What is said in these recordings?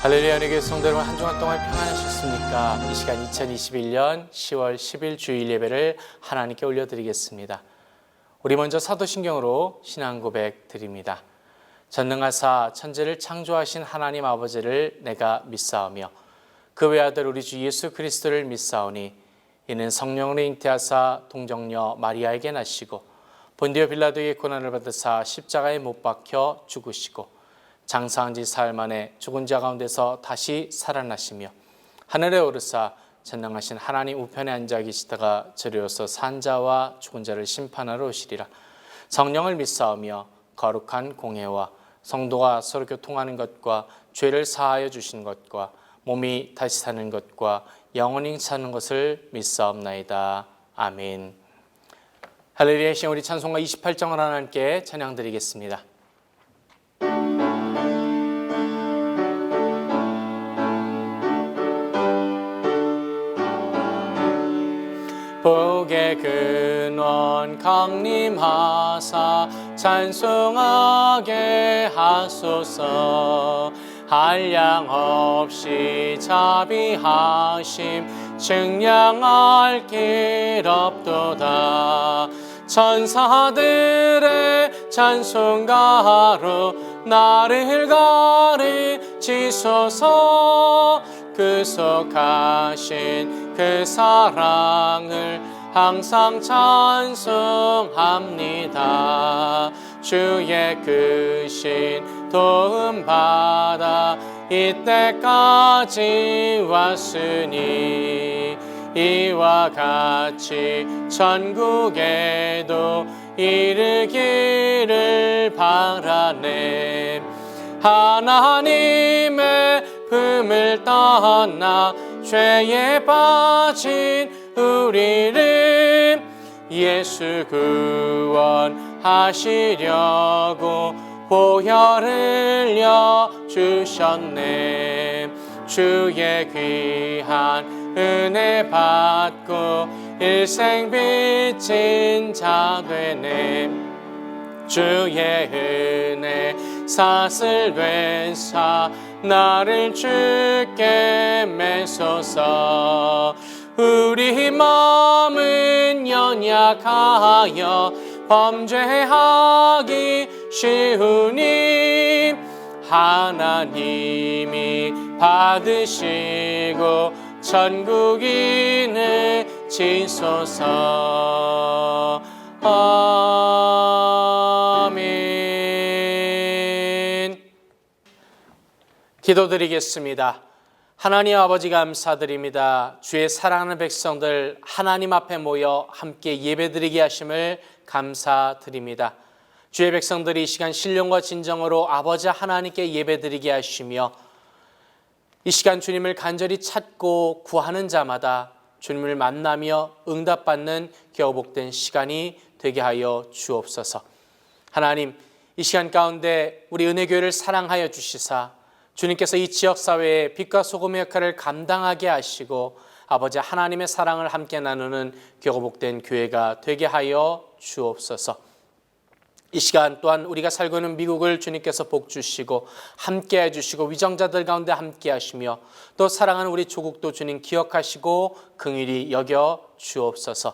할렐루야, 우리 교회 성도 여러분, 한 주간 동안 평안하셨습니까? 이 시간 2021년 10월 10일 주일 예배를 하나님께 올려드리겠습니다. 우리 먼저 사도신경으로 신앙 고백 드립니다. 전능하사 천지를 창조하신 하나님 아버지를 내가 믿사오며 그 외아들 우리 주 예수 그리스도를 믿사오니 이는 성령으로 잉태하사 동정녀 마리아에게 나시고 본디오 빌라도에게 고난을 받으사 십자가에 못 박혀 죽으시고 장사한 지 사흘 만에 죽은 자 가운데서 다시 살아나시며 하늘에 오르사 전능하신 하나님 우편에 앉아 계시다가 저리로서 산 자와 죽은 자를 심판하러 오시리라. 성령을 믿사오며 거룩한 공회와 성도가 서로 교통하는 것과 죄를 사하여 주신 것과 몸이 다시 사는 것과 영원히 사는 것을 믿사옵나이다. 아멘. 할렐루야. 시간 우리 찬송가 28장을 하나님께 찬양드리겠습니다. 복의 근원 강림하사 찬송하게 하소서. 한량 없이 자비하심 증량할 길 없도다. 천사들의 찬송가로 나를 가르치소서. 구속하신 그 사랑을 항상 찬송합니다. 주의 크신 도움 받아 이때까지 왔으니 이와 같이 천국에도 이르기를 바라네. 하나님의 품을 떠나 죄에 빠진 우리를 예수 구원하시려고 보혈 흘려 주셨네. 주의 귀한 은혜 받고 일생 빚진 자 되네. 주의 은혜 사슬 되사 나를 주께 매소서. 우리 마음은 연약하여 범죄하기 쉬우니 하나님이 받으시고 천국인을 지소서. 아멘. 기도드리겠습니다. 하나님 아버지 감사드립니다. 주의 사랑하는 백성들 하나님 앞에 모여 함께 예배드리게 하심을 감사드립니다. 주의 백성들이 이 시간 신령과 진정으로 아버지 하나님께 예배드리게 하시며 이 시간 주님을 간절히 찾고 구하는 자마다 주님을 만나며 응답받는 겨우 복된 시간이 되게 하여 주옵소서. 하나님, 이 시간 가운데 우리 은혜교회를 사랑하여 주시사 주님께서 이 지역사회의 빛과 소금의 역할을 감당하게 하시고 아버지 하나님의 사랑을 함께 나누는 겨우 복된 교회가 되게 하여 주옵소서. 이 시간 또한 우리가 살고 있는 미국을 주님께서 복 주시고 함께 해주시고 위정자들 가운데 함께 하시며 또 사랑하는 우리 조국도 주님 기억하시고 긍휼히 여겨 주옵소서.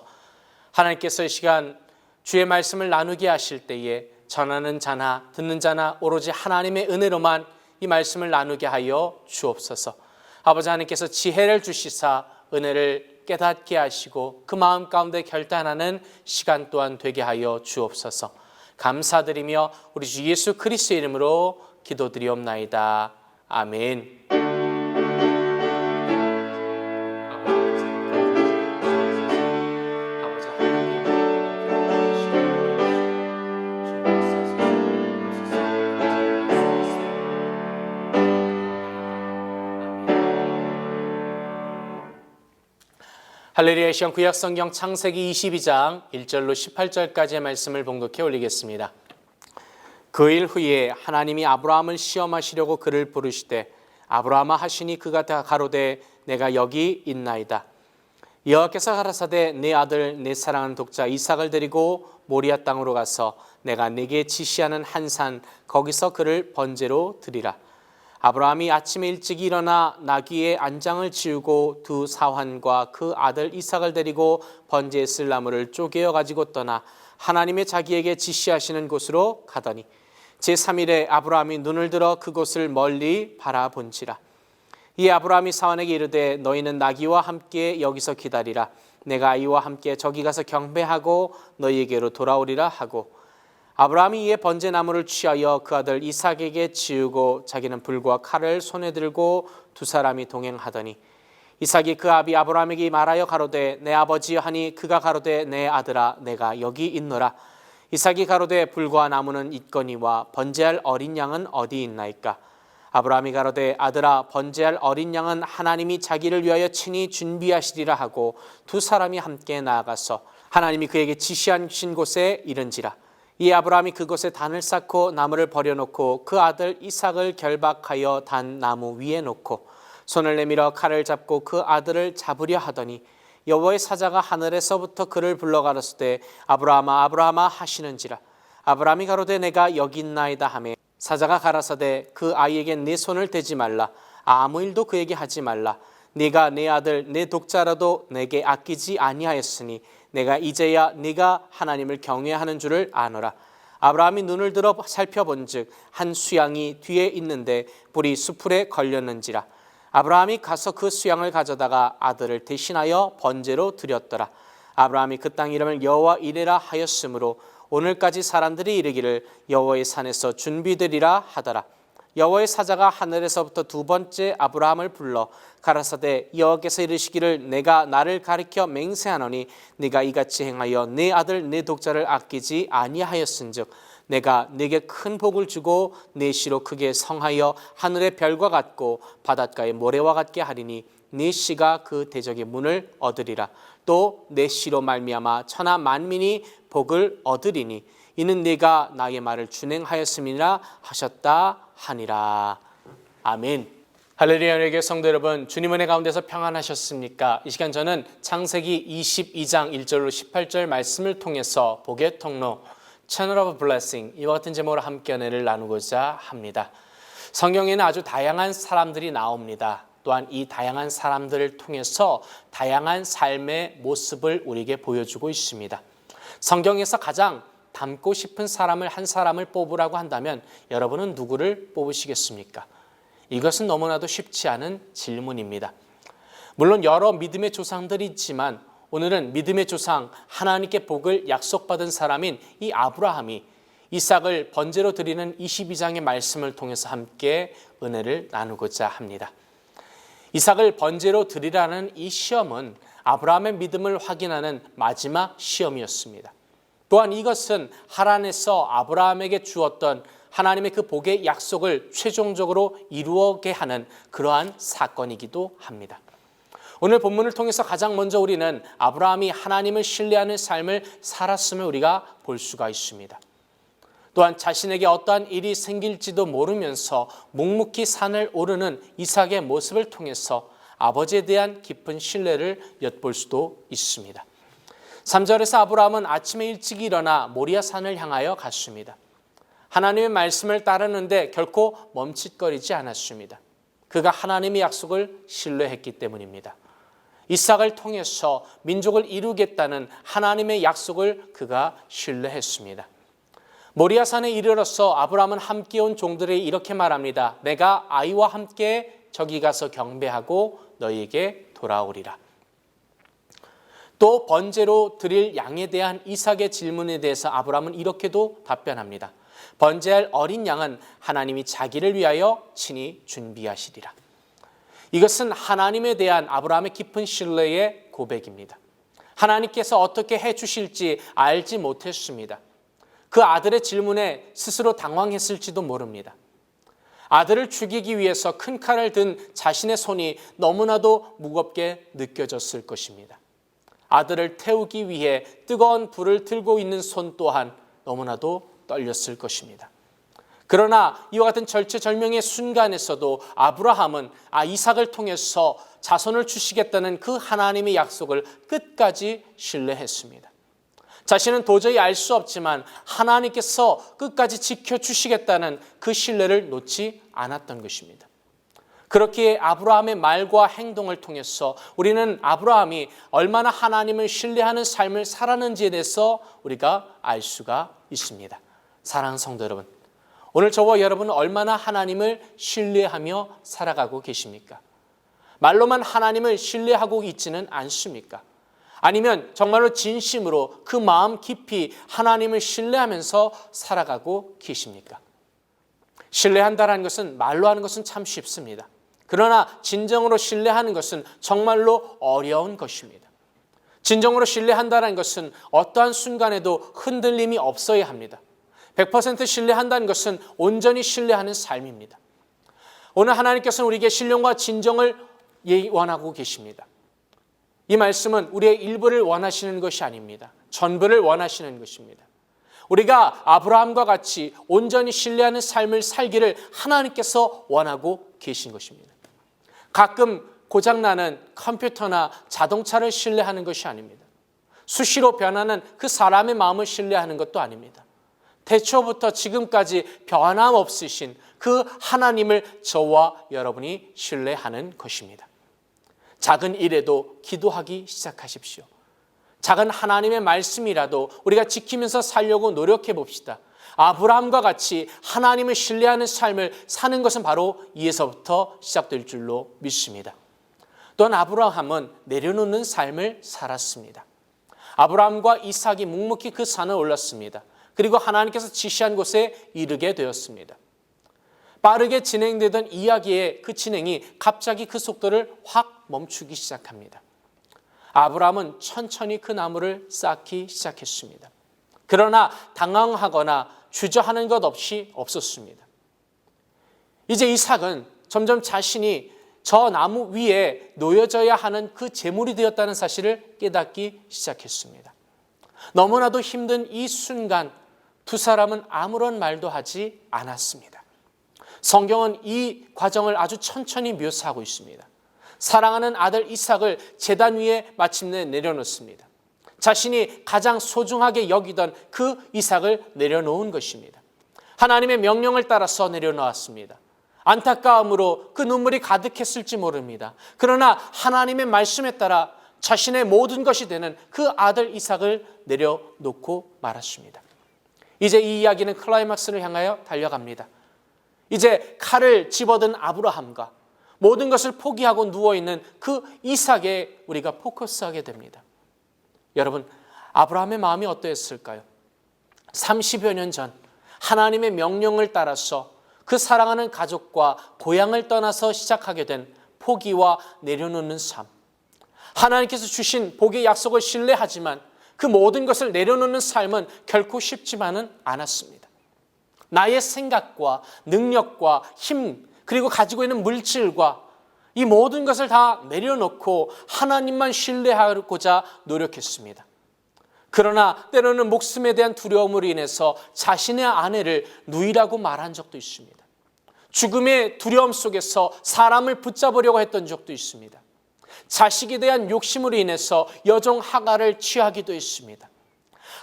하나님께서 이 시간 주의 말씀을 나누게 하실 때에 전하는 자나 듣는 자나 오로지 하나님의 은혜로만 이 말씀을 나누게 하여 주옵소서. 아버지 하나님께서 지혜를 주시사 은혜를 깨닫게 하시고 그 마음 가운데 결단하는 시간 또한 되게 하여 주옵소서. 감사드리며 우리 주 예수 그리스도의 이름으로 기도드리옵나이다. 아멘. 할렐루야. 시간 구약성경 창세기 22장 1절로 18절까지의 말씀을 봉독해 올리겠습니다. 그 일 후에 하나님이 아브라함을 시험하시려고 그를 부르시되 아브라함아 하시니 그가 가로되 내가 여기 있나이다. 여호와께서 가라사대 내 아들 내 사랑하는 독자 이삭을 데리고 모리아 땅으로 가서 내가 네게 지시하는 한 산 거기서 그를 번제로 드리라. 아브라함이 아침에 일찍 일어나 나귀의 안장을 지우고 두 사환과 그 아들 이삭을 데리고 번제에 쓸 나무를 쪼개어 가지고 떠나 하나님의 자기에게 지시하시는 곳으로 가더니 제3일에 아브라함이 눈을 들어 그곳을 멀리 바라본지라. 이 아브라함이 사환에게 이르되 너희는 나귀와 함께 여기서 기다리라. 내가 이와 함께 저기 가서 경배하고 너희에게로 돌아오리라 하고 아브라함이 이에 번제나무를 취하여 그 아들 이삭에게 지우고 자기는 불과 칼을 손에 들고 두 사람이 동행하더니 이삭이 그 아비 아브라함에게 말하여 가로되 내 아버지여 하니 그가 가로되 내 아들아 내가 여기 있노라. 이삭이 가로되 불과 나무는 있거니와 번제할 어린 양은 어디 있나이까. 아브라함이 가로되 아들아 번제할 어린 양은 하나님이 자기를 위하여 친히 준비하시리라 하고 두 사람이 함께 나아가서 하나님이 그에게 지시하신 곳에 이른지라. 이 아브라함이 그곳에 단을 쌓고 나무를 버려놓고 그 아들 이삭을 결박하여 단 나무 위에 놓고 손을 내밀어 칼을 잡고 그 아들을 잡으려 하더니 여호와의 사자가 하늘에서부터 그를 불러 가로되 아브라함아 아브라함아 하시는지라. 아브라함이 가로되 내가 여기 있나이다 하매 사자가 가라사대 그 아이에게 네 손을 대지 말라. 아무 일도 그에게 하지 말라. 네가 내 아들 내 독자라도 내게 아끼지 아니하였으니 내가 이제야 네가 하나님을 경외하는 줄을 아노라. 아브라함이 눈을 들어 살펴본즉 한 수양이 뒤에 있는데 불이 수풀에 걸렸는지라. 아브라함이 가서 그 수양을 가져다가 아들을 대신하여 번제로 드렸더라. 아브라함이 그 땅 이름을 여호와 이레라 하였으므로 오늘까지 사람들이 이르기를 여호와의 산에서 준비되리라 하더라. 여호와의 사자가 하늘에서부터 두 번째 아브라함을 불러 가라사대 여호와께서 이르시기를 내가 나를 가리켜 맹세하노니 네가 이같이 행하여 내 아들 내 독자를 아끼지 아니하였은즉 내가 네게 큰 복을 주고 네 씨로 크게 성하여 하늘의 별과 같고 바닷가의 모래와 같게 하리니 네 씨가 그 대적의 문을 얻으리라. 또 내 씨로 말미암아 천하 만민이 복을 얻으리니 이는 네가 나의 말을 준행하였음이라 하셨다 하니라. 아멘. 할렐루야. 여러분 성도 여러분, 주님 은혜 가운데서 평안하셨습니까? 이 시간 저는 창세기 22장 1절로 18절 말씀을 통해서 복의 통로 Channel of Blessing 이와 같은 제목으로 함께 은혜를 나누고자 합니다. 성경에는 아주 다양한 사람들이 나옵니다. 또한 이 다양한 사람들을 통해서 다양한 삶의 모습을 우리에게 보여주고 있습니다. 성경에서 가장 닮고 싶은 사람을 한 사람을 뽑으라고 한다면 여러분은 누구를 뽑으시겠습니까? 이것은 너무나도 쉽지 않은 질문입니다. 물론 여러 믿음의 조상들이 있지만 오늘은 믿음의 조상 하나님께 복을 약속받은 사람인 이 아브라함이 이삭을 번제로 드리는 22장의 말씀을 통해서 함께 은혜를 나누고자 합니다. 이삭을 번제로 드리라는 이 시험은 아브라함의 믿음을 확인하는 마지막 시험이었습니다. 또한 이것은 하란에서 아브라함에게 주었던 하나님의 그 복의 약속을 최종적으로 이루게 하는 그러한 사건이기도 합니다. 오늘 본문을 통해서 가장 먼저 우리는 아브라함이 하나님을 신뢰하는 삶을 살았음을 우리가 볼 수가 있습니다. 또한 자신에게 어떠한 일이 생길지도 모르면서 묵묵히 산을 오르는 이삭의 모습을 통해서 아버지에 대한 깊은 신뢰를 엿볼 수도 있습니다. 3절에서 아브라함은 아침에 일찍 일어나 모리아 산을 향하여 갔습니다. 하나님의 말씀을 따르는데 결코 멈칫거리지 않았습니다. 그가 하나님의 약속을 신뢰했기 때문입니다. 이삭을 통해서 민족을 이루겠다는 하나님의 약속을 그가 신뢰했습니다. 모리아산에 이르러서 아브라함은 함께 온 종들에게 이렇게 말합니다. 내가 아이와 함께 저기 가서 경배하고 너희에게 돌아오리라. 또 번제로 드릴 양에 대한 이삭의 질문에 대해서 아브라함은 이렇게도 답변합니다. 번제할 어린 양은 하나님이 자기를 위하여 친히 준비하시리라. 이것은 하나님에 대한 아브라함의 깊은 신뢰의 고백입니다. 하나님께서 어떻게 해주실지 알지 못했습니다. 그 아들의 질문에 스스로 당황했을지도 모릅니다. 아들을 죽이기 위해서 큰 칼을 든 자신의 손이 너무나도 무겁게 느껴졌을 것입니다. 아들을 태우기 위해 뜨거운 불을 들고 있는 손 또한 너무나도 떨렸을 것입니다. 그러나 이와 같은 절체절명의 순간에서도 아브라함은 이삭을 통해서 자손을 주시겠다는 그 하나님의 약속을 끝까지 신뢰했습니다. 자신은 도저히 알 수 없지만 하나님께서 끝까지 지켜주시겠다는 그 신뢰를 놓지 않았던 것입니다. 그렇기에 아브라함의 말과 행동을 통해서 우리는 아브라함이 얼마나 하나님을 신뢰하는 삶을 살았는지에 대해서 우리가 알 수가 있습니다. 사랑하는 성도 여러분, 오늘 저와 여러분은 얼마나 하나님을 신뢰하며 살아가고 계십니까? 말로만 하나님을 신뢰하고 있지는 않습니까? 아니면 정말로 진심으로 그 마음 깊이 하나님을 신뢰하면서 살아가고 계십니까? 신뢰한다는 것은 말로 하는 것은 참 쉽습니다. 그러나 진정으로 신뢰하는 것은 정말로 어려운 것입니다. 진정으로 신뢰한다는 것은 어떠한 순간에도 흔들림이 없어야 합니다. 100% 신뢰한다는 것은 온전히 신뢰하는 삶입니다. 오늘 하나님께서는 우리에게 신령과 진정을 원하고 계십니다. 이 말씀은 우리의 일부를 원하시는 것이 아닙니다. 전부를 원하시는 것입니다. 우리가 아브라함과 같이 온전히 신뢰하는 삶을 살기를 하나님께서 원하고 계신 것입니다. 가끔 고장나는 컴퓨터나 자동차를 신뢰하는 것이 아닙니다. 수시로 변하는 그 사람의 마음을 신뢰하는 것도 아닙니다. 태초부터 지금까지 변함없으신 그 하나님을 저와 여러분이 신뢰하는 것입니다. 작은 일에도 기도하기 시작하십시오. 작은 하나님의 말씀이라도 우리가 지키면서 살려고 노력해 봅시다. 아브라함과 같이 하나님을 신뢰하는 삶을 사는 것은 바로 이에서부터 시작될 줄로 믿습니다. 또한 아브라함은 내려놓는 삶을 살았습니다. 아브라함과 이삭이 묵묵히 그 산을 올랐습니다. 그리고 하나님께서 지시한 곳에 이르게 되었습니다. 빠르게 진행되던 이야기의 그 진행이 갑자기 그 속도를 확 멈추기 시작합니다. 아브라함은 천천히 그 나무를 쌓기 시작했습니다. 그러나 당황하거나 주저하는 것 없이 없었습니다. 이제 이삭은 점점 자신이 저 나무 위에 놓여져야 하는 그 제물이 되었다는 사실을 깨닫기 시작했습니다. 너무나도 힘든 이 순간 두 사람은 아무런 말도 하지 않았습니다. 성경은 이 과정을 아주 천천히 묘사하고 있습니다. 사랑하는 아들 이삭을 제단 위에 마침내 내려놓습니다. 자신이 가장 소중하게 여기던 그 이삭을 내려놓은 것입니다. 하나님의 명령을 따라서 내려놓았습니다. 안타까움으로 그 눈물이 가득했을지 모릅니다. 그러나 하나님의 말씀에 따라 자신의 모든 것이 되는 그 아들 이삭을 내려놓고 말았습니다. 이제 이 이야기는 클라이막스를 향하여 달려갑니다. 이제 칼을 집어든 아브라함과 모든 것을 포기하고 누워있는 그 이삭에 우리가 포커스하게 됩니다. 여러분, 아브라함의 마음이 어떠했을까요? 30여 년 전 하나님의 명령을 따라서 그 사랑하는 가족과 고향을 떠나서 시작하게 된 포기와 내려놓는 삶. 하나님께서 주신 복의 약속을 신뢰하지만 그 모든 것을 내려놓는 삶은 결코 쉽지만은 않았습니다. 나의 생각과 능력과 힘, 그리고 가지고 있는 물질과 이 모든 것을 다 내려놓고 하나님만 신뢰하고자 노력했습니다. 그러나 때로는 목숨에 대한 두려움으로 인해서 자신의 아내를 누이라고 말한 적도 있습니다. 죽음의 두려움 속에서 사람을 붙잡으려고 했던 적도 있습니다. 자식에 대한 욕심으로 인해서 여종 하가를 취하기도 했습니다.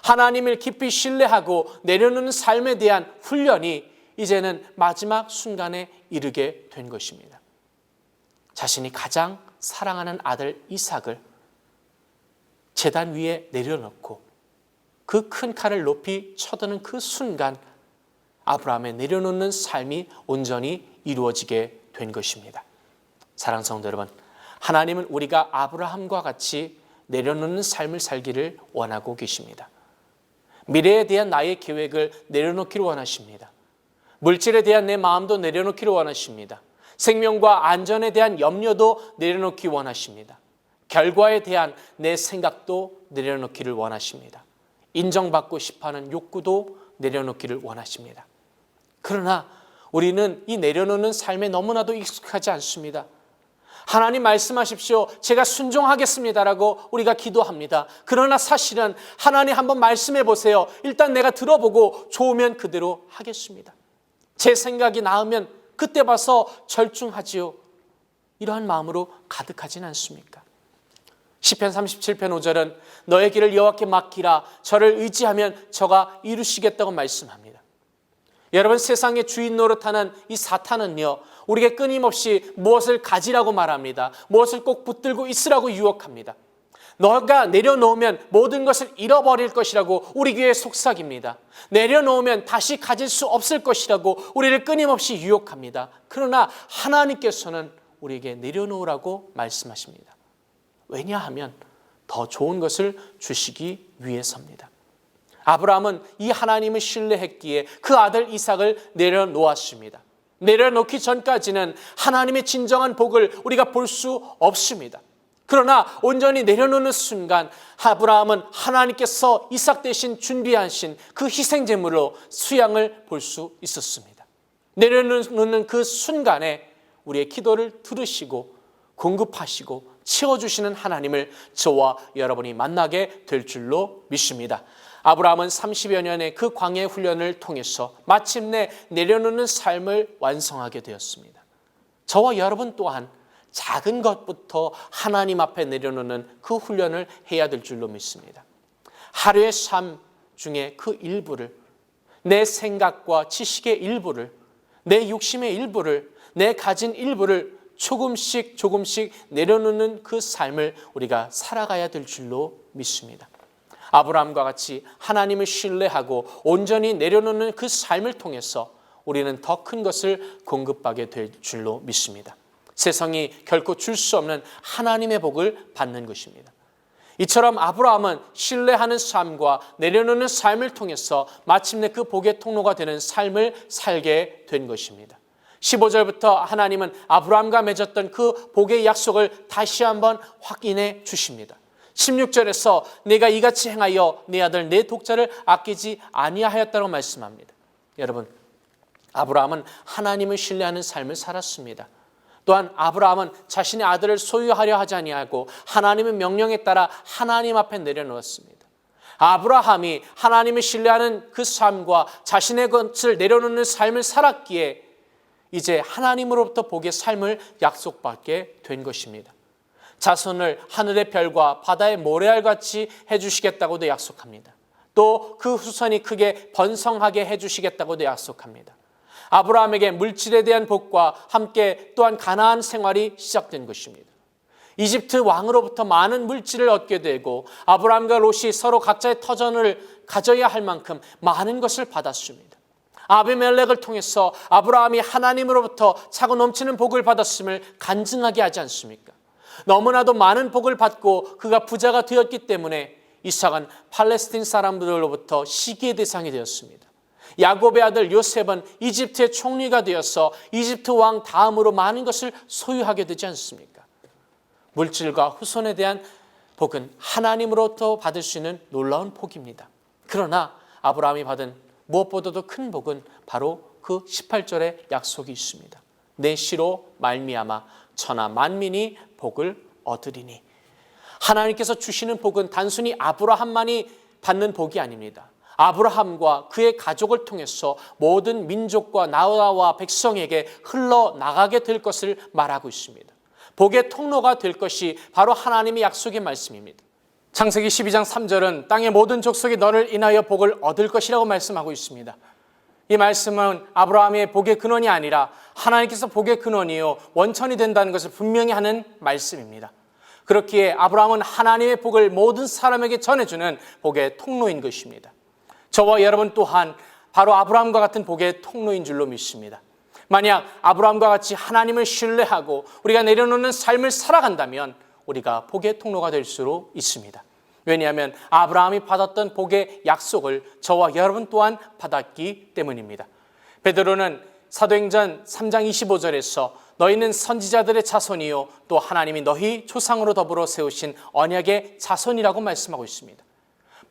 하나님을 깊이 신뢰하고 내려놓는 삶에 대한 훈련이 이제는 마지막 순간에 이르게 된 것입니다. 자신이 가장 사랑하는 아들 이삭을 제단 위에 내려놓고 그 큰 칼을 높이 쳐드는 그 순간 아브라함의 내려놓는 삶이 온전히 이루어지게 된 것입니다. 사랑하는 성도 여러분, 하나님은 우리가 아브라함과 같이 내려놓는 삶을 살기를 원하고 계십니다. 미래에 대한 나의 계획을 내려놓기를 원하십니다. 물질에 대한 내 마음도 내려놓기를 원하십니다. 생명과 안전에 대한 염려도 내려놓기 원하십니다. 결과에 대한 내 생각도 내려놓기를 원하십니다. 인정받고 싶어하는 욕구도 내려놓기를 원하십니다. 그러나 우리는 이 내려놓는 삶에 너무나도 익숙하지 않습니다. 하나님 말씀하십시오. 제가 순종하겠습니다라고 우리가 기도합니다. 그러나 사실은 하나님 한번 말씀해 보세요. 일단 내가 들어보고 좋으면 그대로 하겠습니다. 제 생각이 나으면 그때 봐서 절중하지요. 이러한 마음으로 가득하진 않습니까? 시편 37편 5절은 너의 길을 여호와께 맡기라. 저를 의지하면 저가 이루시겠다고 말씀합니다. 여러분, 세상의 주인 노릇하는 이 사탄은요, 우리에게 끊임없이 무엇을 가지라고 말합니다. 무엇을 꼭 붙들고 있으라고 유혹합니다. 너가 내려놓으면 모든 것을 잃어버릴 것이라고 우리 귀에 속삭입니다. 내려놓으면 다시 가질 수 없을 것이라고 우리를 끊임없이 유혹합니다. 그러나 하나님께서는 우리에게 내려놓으라고 말씀하십니다. 왜냐하면 더 좋은 것을 주시기 위해서입니다. 아브라함은 이 하나님을 신뢰했기에 그 아들 이삭을 내려놓았습니다. 내려놓기 전까지는 하나님의 진정한 복을 우리가 볼 수 없습니다. 그러나 온전히 내려놓는 순간 아브라함은 하나님께서 이삭 대신 준비하신 그 희생제물로 수양을 볼 수 있었습니다. 내려놓는 그 순간에 우리의 기도를 들으시고 공급하시고 채워주시는 하나님을 저와 여러분이 만나게 될 줄로 믿습니다. 아브라함은 30여 년의 그 광야 훈련을 통해서 마침내 내려놓는 삶을 완성하게 되었습니다. 저와 여러분 또한 작은 것부터 하나님 앞에 내려놓는 그 훈련을 해야 될 줄로 믿습니다. 하루의 삶 중에 그 일부를, 내 생각과 지식의 일부를, 내 욕심의 일부를, 내 가진 일부를 조금씩 내려놓는 그 삶을 우리가 살아가야 될 줄로 믿습니다. 아브라함과 같이 하나님을 신뢰하고 온전히 내려놓는 그 삶을 통해서 우리는 더 큰 것을 공급하게 될 줄로 믿습니다. 세상이 결코 줄 수 없는 하나님의 복을 받는 것입니다. 이처럼 아브라함은 신뢰하는 삶과 내려놓는 삶을 통해서 마침내 그 복의 통로가 되는 삶을 살게 된 것입니다. 15절부터 하나님은 아브라함과 맺었던 그 복의 약속을 다시 한번 확인해 주십니다. 16절에서 내가 이같이 행하여 내 아들 내 독자를 아끼지 아니하였다고 말씀합니다. 여러분, 아브라함은 하나님을 신뢰하는 삶을 살았습니다. 또한 아브라함은 자신의 아들을 소유하려 하지 아니하고 하나님의 명령에 따라 하나님 앞에 내려놓았습니다. 아브라함이 하나님을 신뢰하는 그 삶과 자신의 것을 내려놓는 삶을 살았기에 이제 하나님으로부터 복의 삶을 약속받게 된 것입니다. 자손을 하늘의 별과 바다의 모래알같이 해주시겠다고도 약속합니다. 또 그 후손이 크게 번성하게 해주시겠다고도 약속합니다. 아브라함에게 물질에 대한 복과 함께 또한 가나안 생활이 시작된 것입니다. 이집트 왕으로부터 많은 물질을 얻게 되고 아브라함과 롯이 서로 각자의 터전을 가져야 할 만큼 많은 것을 받았습니다. 아비멜렉을 통해서 아브라함이 하나님으로부터 차고 넘치는 복을 받았음을 간증하게 하지 않습니까? 너무나도 많은 복을 받고 그가 부자가 되었기 때문에 이삭은 팔레스틴 사람들로부터 시기의 대상이 되었습니다. 야곱의 아들 요셉은 이집트의 총리가 되어서 이집트 왕 다음으로 많은 것을 소유하게 되지 않습니까? 물질과 후손에 대한 복은 하나님으로부터 받을 수 있는 놀라운 복입니다. 그러나 아브라함이 받은 무엇보다도 큰 복은 바로 그 18절의 약속이 있습니다. 내 씨로 말미암아 천하 만민이 복을 얻으리니. 하나님께서 주시는 복은 단순히 아브라함만이 받는 복이 아닙니다. 아브라함과 그의 가족을 통해서 모든 민족과 나라와 백성에게 흘러나가게 될 것을 말하고 있습니다. 복의 통로가 될 것이 바로 하나님의 약속의 말씀입니다. 창세기 12장 3절은 땅의 모든 족속이 너를 인하여 복을 얻을 것이라고 말씀하고 있습니다. 이 말씀은 아브라함의 복의 근원이 아니라 하나님께서 복의 근원이요 원천이 된다는 것을 분명히 하는 말씀입니다. 그렇기에 아브라함은 하나님의 복을 모든 사람에게 전해주는 복의 통로인 것입니다. 저와 여러분 또한 바로 아브라함과 같은 복의 통로인 줄로 믿습니다. 만약 아브라함과 같이 하나님을 신뢰하고 우리가 내려놓는 삶을 살아간다면 우리가 복의 통로가 될 수 있습니다. 왜냐하면 아브라함이 받았던 복의 약속을 저와 여러분 또한 받았기 때문입니다. 베드로는 사도행전 3장 25절에서 너희는 선지자들의 자손이요 또 하나님이 너희 조상으로 더불어 세우신 언약의 자손이라고 말씀하고 있습니다.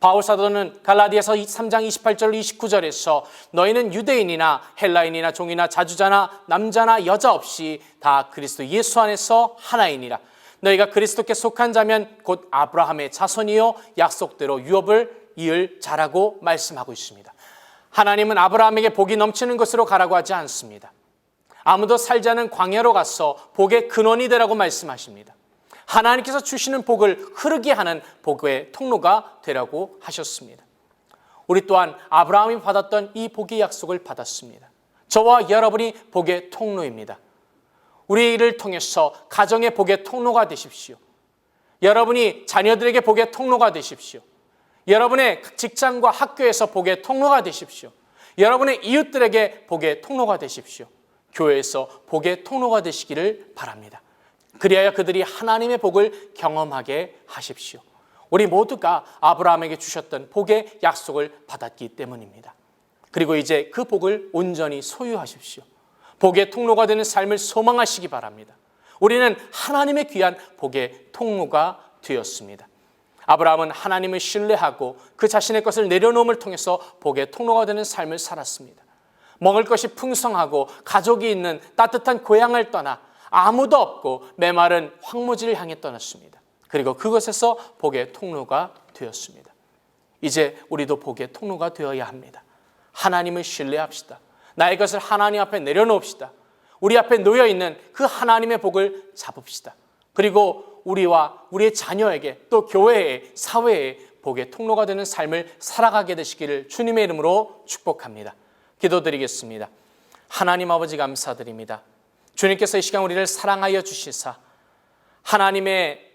바울 사도는 갈라디아서 3장 28절 29절에서 너희는 유대인이나 헬라인이나 종이나 자주자나 남자나 여자 없이 다 그리스도 예수 안에서 하나이니라. 너희가 그리스도께 속한 자면 곧 아브라함의 자손이요 약속대로 유업을 이을 자라고 말씀하고 있습니다. 하나님은 아브라함에게 복이 넘치는 것으로 가라고 하지 않습니다. 아무도 살지 않은 광야로 가서 복의 근원이 되라고 말씀하십니다. 하나님께서 주시는 복을 흐르게 하는 복의 통로가 되라고 하셨습니다. 우리 또한 아브라함이 받았던 이 복의 약속을 받았습니다. 저와 여러분이 복의 통로입니다. 우리를 통해서 가정의 복의 통로가 되십시오. 여러분이 자녀들에게 복의 통로가 되십시오. 여러분의 직장과 학교에서 복의 통로가 되십시오. 여러분의 이웃들에게 복의 통로가 되십시오. 교회에서 복의 통로가 되시기를 바랍니다. 그리하여 그들이 하나님의 복을 경험하게 하십시오. 우리 모두가 아브라함에게 주셨던 복의 약속을 받았기 때문입니다. 그리고 이제 그 복을 온전히 소유하십시오. 복의 통로가 되는 삶을 소망하시기 바랍니다. 우리는 하나님의 귀한 복의 통로가 되었습니다. 아브라함은 하나님을 신뢰하고 그 자신의 것을 내려놓음을 통해서 복의 통로가 되는 삶을 살았습니다. 먹을 것이 풍성하고 가족이 있는 따뜻한 고향을 떠나 아무도 없고 메마른 황무지를 향해 떠났습니다. 그리고 그것에서 복의 통로가 되었습니다. 이제 우리도 복의 통로가 되어야 합니다. 하나님을 신뢰합시다. 나의 것을 하나님 앞에 내려놓읍시다. 우리 앞에 놓여있는 그 하나님의 복을 잡읍시다. 그리고 우리와 우리의 자녀에게 또 교회에 사회에 복의 통로가 되는 삶을 살아가게 되시기를 주님의 이름으로 축복합니다. 기도드리겠습니다. 하나님 아버지 감사드립니다. 주님께서 이 시간 우리를 사랑하여 주시사 하나님의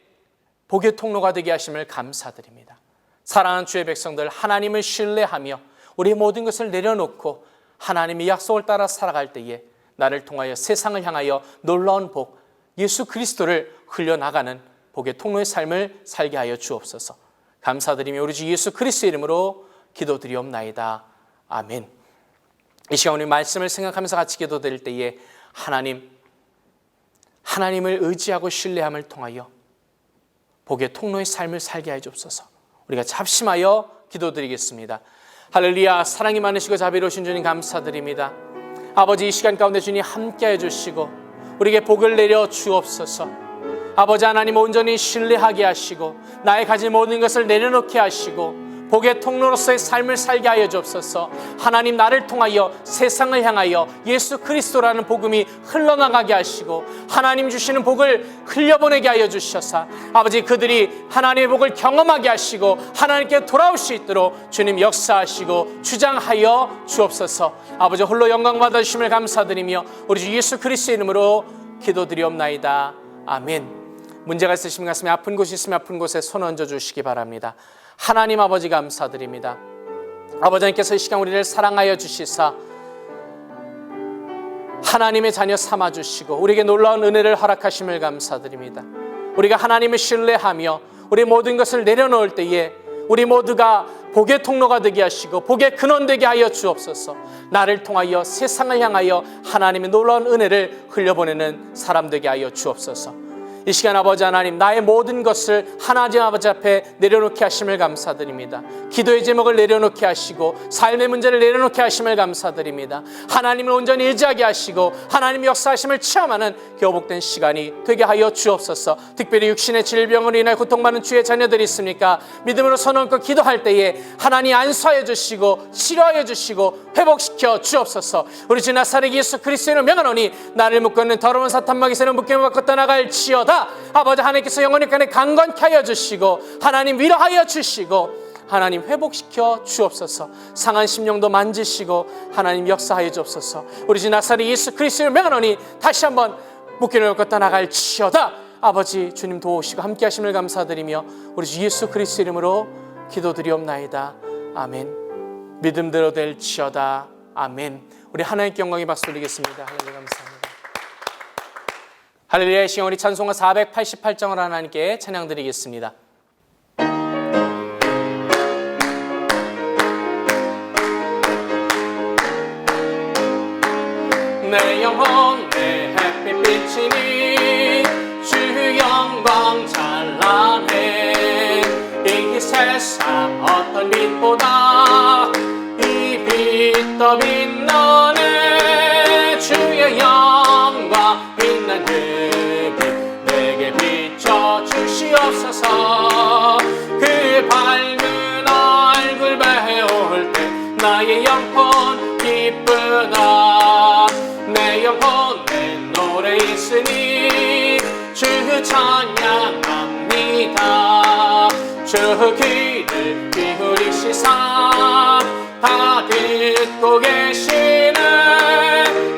복의 통로가 되게 하심을 감사드립니다. 사랑하는 주의 백성들, 하나님을 신뢰하며 우리 모든 것을 내려놓고 하나님의 약속을 따라 살아갈 때에 나를 통하여 세상을 향하여 놀라운 복, 예수 그리스도를 흘려나가는 복의 통로의 삶을 살게 하여 주옵소서. 감사드리며 우리 주 예수 그리스도의 이름으로 기도드리옵나이다. 아멘. 이 시간 우리 말씀을 생각하면서 같이 기도드릴 때에 하나님을 의지하고 신뢰함을 통하여 복의 통로의 삶을 살게 하여 주옵소서. 우리가 합심하여 기도드리겠습니다. 할렐루야. 사랑이 많으시고 자비로우신 주님 감사드립니다. 아버지, 이 시간 가운데 주님 함께해 주시고 우리에게 복을 내려 주옵소서. 아버지 하나님, 온전히 신뢰하게 하시고 나의 가진 모든 것을 내려놓게 하시고 복의 통로로서의 삶을 살게 하여 주옵소서. 하나님, 나를 통하여 세상을 향하여 예수 그리스도라는 복음이 흘러나가게 하시고 하나님 주시는 복을 흘려보내게 하여 주셔서 아버지, 그들이 하나님의 복을 경험하게 하시고 하나님께 돌아올 수 있도록 주님 역사하시고 주장하여 주옵소서. 아버지, 홀로 영광 받아주심을 감사드리며 우리 주 예수 그리스도의 이름으로 기도드리옵나이다. 아멘. 문제가 있으시면 가슴에 아픈 곳이 있으면 아픈 곳에 손 얹어 주시기 바랍니다. 하나님 아버지 감사드립니다. 아버지 하나님께서 이 시간 우리를 사랑하여 주시사 하나님의 자녀 삼아주시고 우리에게 놀라운 은혜를 허락하심을 감사드립니다. 우리가 하나님을 신뢰하며 우리 모든 것을 내려놓을 때에 우리 모두가 복의 통로가 되게 하시고 복의 근원 되게 하여 주옵소서. 나를 통하여 세상을 향하여 하나님의 놀라운 은혜를 흘려보내는 사람 되게 하여 주옵소서. 이 시간 아버지 하나님, 나의 모든 것을 하나님 아버지 앞에 내려놓게 하심을 감사드립니다. 기도의 제목을 내려놓게 하시고 삶의 문제를 내려놓게 하심을 감사드립니다. 하나님을 온전히 의지하게 하시고 하나님의 역사하심을 체험하는 교복된 시간이 되게 하여 주옵소서. 특별히 육신의 질병으로 인해 고통받는 주의 자녀들이 있습니까? 믿음으로 손 얹고 기도할 때에 하나님 안수하여 주시고 치료하여 주시고 회복시켜 주옵소서. 우리 주 나사렛 예수 그리스도를 명하노니 나를 묶고 있는 더러운 사탄마귀새는 묶임을 받고 떠나갈지어다. 아버지 하나님께서 영원히 간에 강건케 하여 주시고 하나님 위로하여 주시고 하나님 회복시켜 주옵소서. 상한 심령도 만지시고 하나님 역사하여 주옵소서. 우리 주 나사렛 예수 그리스도를 명하노니 다시 한번 묶임을 받고 떠나갈지어다. 아버지 주님 도우시고 함께 하심을 감사드리며 우리 주 예수 그리스도 이름으로 기도드리옵나이다. 아멘. 믿음대로 될지어다. 아멘. 우리 하나님께 영광의 박수 드리겠습니다. 하나님 감사합니다. 할렐루야. 시간 우리 찬송가 488장을 하나님께 찬양 드리겠습니다. 내 영혼 내 햇빛 비치니 주 영광 찬란해. 이 세상 어떤 빛보다 이 빛 더 빛나네. 주의 영광 빛난 그 빛 내게 비춰주시옵소서. 그 밝은 얼굴 배울 때 나의 영혼 기쁘다. 내 영혼 내 노래 있으니 주 찬양합니다. 주 귀를 기울이시사 찾고 계시는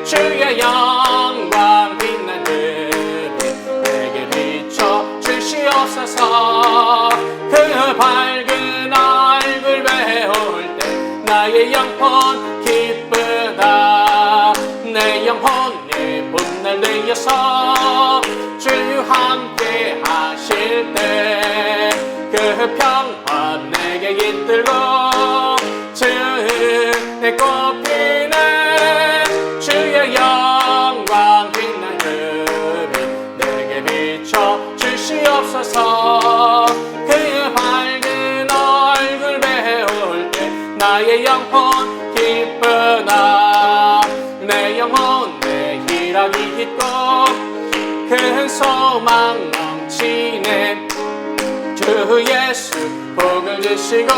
주의 영광 빛난 그빛 내게 비춰 주시옵소서. 그 밝은 얼굴 배울 때 나의 영혼 기쁘다. 내 영혼이 분날 되어서 주 함께 하실 때 그 평화 내게 깃들고 주내 꽃피는 주의 영광 빛난 그빛 내게 비춰 주시옵소서. 그 밝은 얼굴 배울 때 나의 영혼 기쁘나. 내 영혼 내 희락이 있고 큰 소망 넘치네. 주 예수 복을 주시고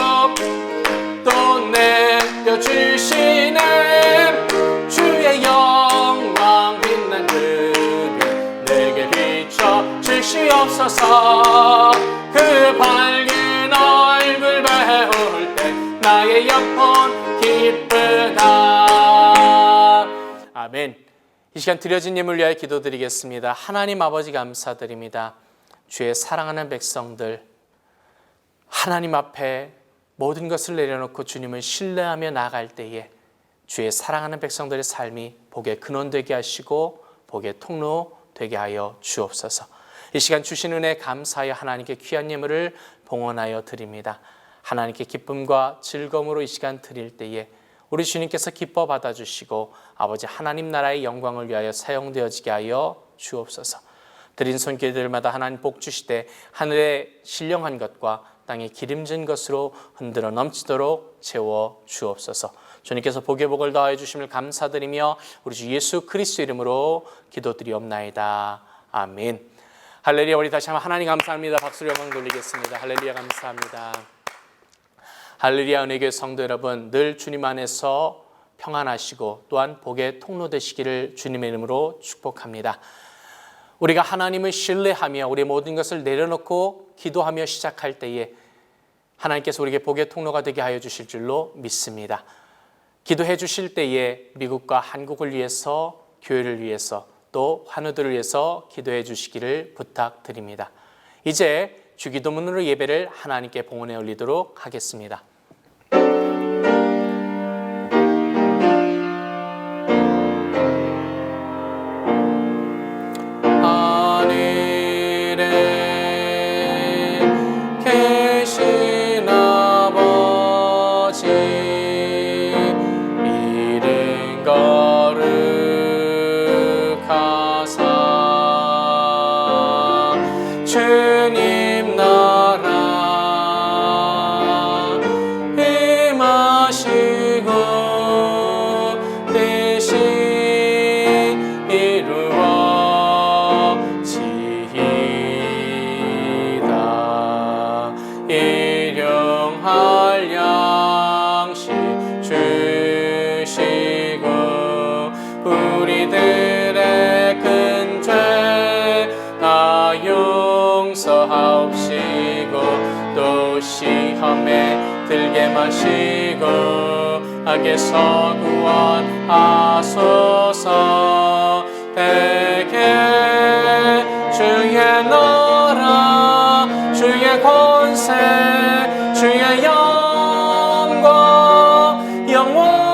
또 내려주시네. 주의 영광 빛난 그빛 내게 비춰 주시옵소서. 그 밝은 얼굴 배울 때 나의 영혼 기쁘다. 아멘. 이 시간 드려진 예물 위하여 기도드리겠습니다. 하나님 아버지 감사드립니다. 주의 사랑하는 백성들 하나님 앞에 모든 것을 내려놓고 주님을 신뢰하며 나아갈 때에 주의 사랑하는 백성들의 삶이 복의 근원 되게 하시고 복의 통로 되게 하여 주옵소서. 이 시간 주신 은혜 감사하여 하나님께 귀한 예물을 봉헌하여 드립니다. 하나님께 기쁨과 즐거움으로 이 시간 드릴 때에 우리 주님께서 기뻐 받아주시고 아버지 하나님 나라의 영광을 위하여 사용되어지게 하여 주옵소서. 드린 손길들마다 하나님 복 주시되 하늘에 신령한 것과 땅에 기름진 것으로 흔들어 넘치도록 채워 주옵소서. 주님께서 복의 복을 더하여 주심을 감사드리며 우리 주 예수 그리스도 이름으로 기도드리옵나이다. 아멘. 할렐루야. 우리 다시 한번 하나님 감사합니다. 박수로 영광 돌리겠습니다. 할렐루야. 감사합니다. 할렐루야. 은혜교회 성도 여러분, 늘 주님 안에서 평안하시고 또한 복의 통로 되시기를 주님의 이름으로 축복합니다. 우리가 하나님을 신뢰하며 우리의 모든 것을 내려놓고 기도하며 시작할 때에 하나님께서 우리에게 복의 통로가 되게 하여 주실 줄로 믿습니다. 기도해 주실 때에 미국과 한국을 위해서, 교회를 위해서, 또 환우들을 위해서 기도해 주시기를 부탁드립니다. 이제 주기도문으로 예배를 하나님께 봉헌해 올리도록 하겠습니다. 주님 나라 임하시고 뜻이 이루어지이다. 일용할 양식 주시고 우리들의 큰 죄 다 용서하옵시고 또 시험에 들게 마시고 악에서 구원하소서. 대개 주의 나라 주의 권세 주의 영광 영원히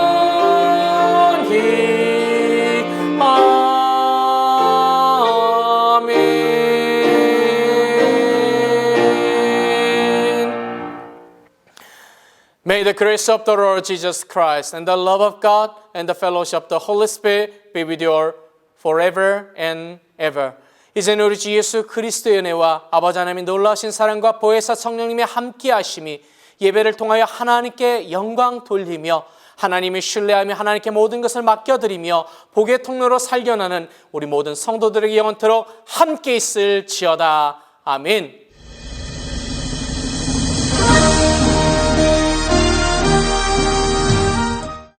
May the grace of the Lord Jesus Christ and the love of God and the fellowship of the Holy Spirit be with you all forever and ever. 이제는 우리 주 예수 그리스도의 은혜와 아버지 하나님의 놀라우신 사랑과 보혜사 성령님의 함께하심이 예배를 통하여 하나님께 영광 돌리며 하나님을 신뢰하며 하나님께 모든 것을 맡겨드리며 복의 통로로 살겨나는 우리 모든 성도들에게 영원토록 함께 있을지어다. 아멘.